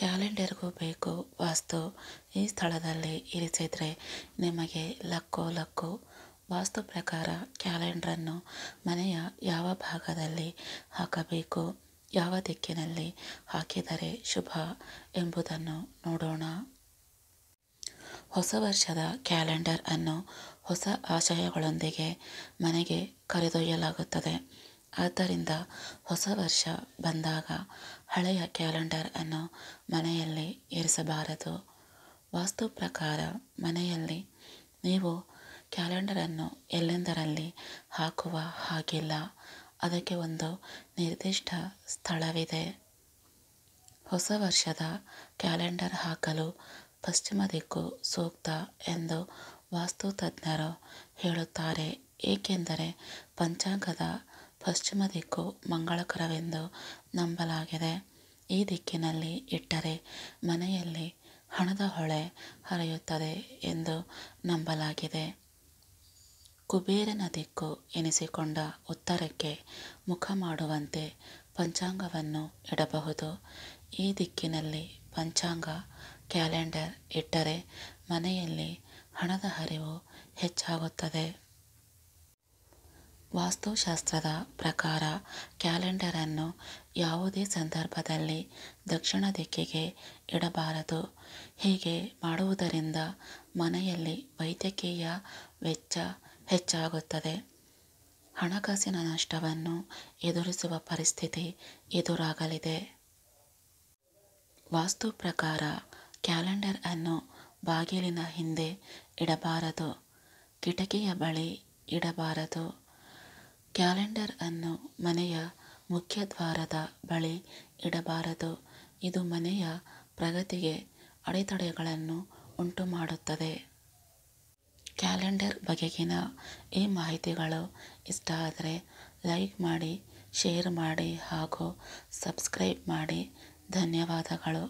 ಕ್ಯಾಲೆಂಡರ್ಗೂ ಬೇಕು ವಾಸ್ತು. ಈ ಸ್ಥಳದಲ್ಲಿ ಇರಿಸಿದರೆ ನಿಮಗೆ ಲಕ್ಕೋ ಲಕ್ಕು. ವಾಸ್ತು ಪ್ರಕಾರ ಕ್ಯಾಲೆಂಡರನ್ನು ಮನೆಯ ಯಾವ ಭಾಗದಲ್ಲಿ ಹಾಕಬೇಕು, ಯಾವ ದಿಕ್ಕಿನಲ್ಲಿ ಹಾಕಿದರೆ ಶುಭ ಎಂಬುದನ್ನು ನೋಡೋಣ. ಹೊಸ ವರ್ಷದ ಕ್ಯಾಲೆಂಡರ್ ಅನ್ನು ಹೊಸ ಆಶಯಗಳೊಂದಿಗೆ ಮನೆಗೆ ಕರೆದೊಯ್ಯಲಾಗುತ್ತದೆ. ಆದ್ದರಿಂದ ಹೊಸ ವರ್ಷ ಬಂದಾಗ ಹಳೆಯ ಕ್ಯಾಲೆಂಡರ್ ಅನ್ನು ಮನೆಯಲ್ಲಿ ಇರಿಸಬಾರದು. ವಾಸ್ತು ಪ್ರಕಾರ ಮನೆಯಲ್ಲಿ ನೀವು ಕ್ಯಾಲೆಂಡರನ್ನು ಎಲ್ಲೆಂದರಲ್ಲಿ ಹಾಕುವ ಹಾಗಿಲ್ಲ. ಅದಕ್ಕೆ ಒಂದು ನಿರ್ದಿಷ್ಟ ಸ್ಥಳವಿದೆ. ಹೊಸ ವರ್ಷದ ಕ್ಯಾಲೆಂಡರ್ ಹಾಕಲು ಪಶ್ಚಿಮ ದಿಕ್ಕು ಸೂಕ್ತ ಎಂದು ವಾಸ್ತು ತಜ್ಞರು ಹೇಳುತ್ತಾರೆ. ಏಕೆಂದರೆ ಪಂಚಾಂಗದ ಪಶ್ಚಿಮ ದಿಕ್ಕು ಮಂಗಳಕರವೆಂದು ನಂಬಲಾಗಿದೆ. ಈ ದಿಕ್ಕಿನಲ್ಲಿ ಇಟ್ಟರೆ ಮನೆಯಲ್ಲಿ ಹಣದ ಹೊಳೆ ಹರಿಯುತ್ತದೆ ಎಂದು ನಂಬಲಾಗಿದೆ. ಕುಬೇರನ ದಿಕ್ಕು ಎನಿಸಿಕೊಂಡ ಉತ್ತರಕ್ಕೆ ಮುಖ ಮಾಡುವಂತೆ ಪಂಚಾಂಗವನ್ನು ಇಡಬಹುದು. ಈ ದಿಕ್ಕಿನಲ್ಲಿ ಪಂಚಾಂಗ ಕ್ಯಾಲೆಂಡರ್ ಇಟ್ಟರೆ ಮನೆಯಲ್ಲಿ ಹಣದ ಹರಿವು ಹೆಚ್ಚಾಗುತ್ತದೆ. ವಾಸ್ತುಶಾಸ್ತ್ರದ ಪ್ರಕಾರ ಕ್ಯಾಲೆಂಡರನ್ನು ಯಾವುದೇ ಸಂದರ್ಭದಲ್ಲಿ ದಕ್ಷಿಣ ದಿಕ್ಕಿಗೆ ಇಡಬಾರದು. ಹೀಗೆ ಮಾಡುವುದರಿಂದ ಮನೆಯಲ್ಲಿ ವೈದ್ಯಕೀಯ ವೆಚ್ಚ ಹೆಚ್ಚಾಗುತ್ತದೆ. ಹಣಕಾಸಿನ ನಷ್ಟವನ್ನು ಎದುರಿಸುವ ಪರಿಸ್ಥಿತಿ ಎದುರಾಗಲಿದೆ. ವಾಸ್ತು ಪ್ರಕಾರ ಕ್ಯಾಲೆಂಡರ್ ಅನ್ನು ಬಾಗಿಲಿನ ಹಿಂದೆ ಇಡಬಾರದು, ಕಿಟಕಿಯ ಬಳಿ ಇಡಬಾರದು. ಕ್ಯಾಲೆಂಡರ್ ಅನ್ನು ಮನೆಯ ಮುಖ್ಯ ದ್ವಾರದ ಬಳಿ ಇಡಬಾರದು. ಇದು ಮನೆಯ ಪ್ರಗತಿಗೆ ಅಡೆತಡೆಗಳನ್ನು ಉಂಟುಮಾಡುತ್ತದೆ. ಕ್ಯಾಲೆಂಡರ್ ಬಗೆಗಿನ ಈ ಮಾಹಿತಿಗಳು ಇಷ್ಟ ಆದರೆ ಲೈಕ್ ಮಾಡಿ, ಶೇರ್ ಮಾಡಿ ಹಾಗೂ ಸಬ್ಸ್ಕ್ರೈಬ್ ಮಾಡಿ. ಧನ್ಯವಾದಗಳು.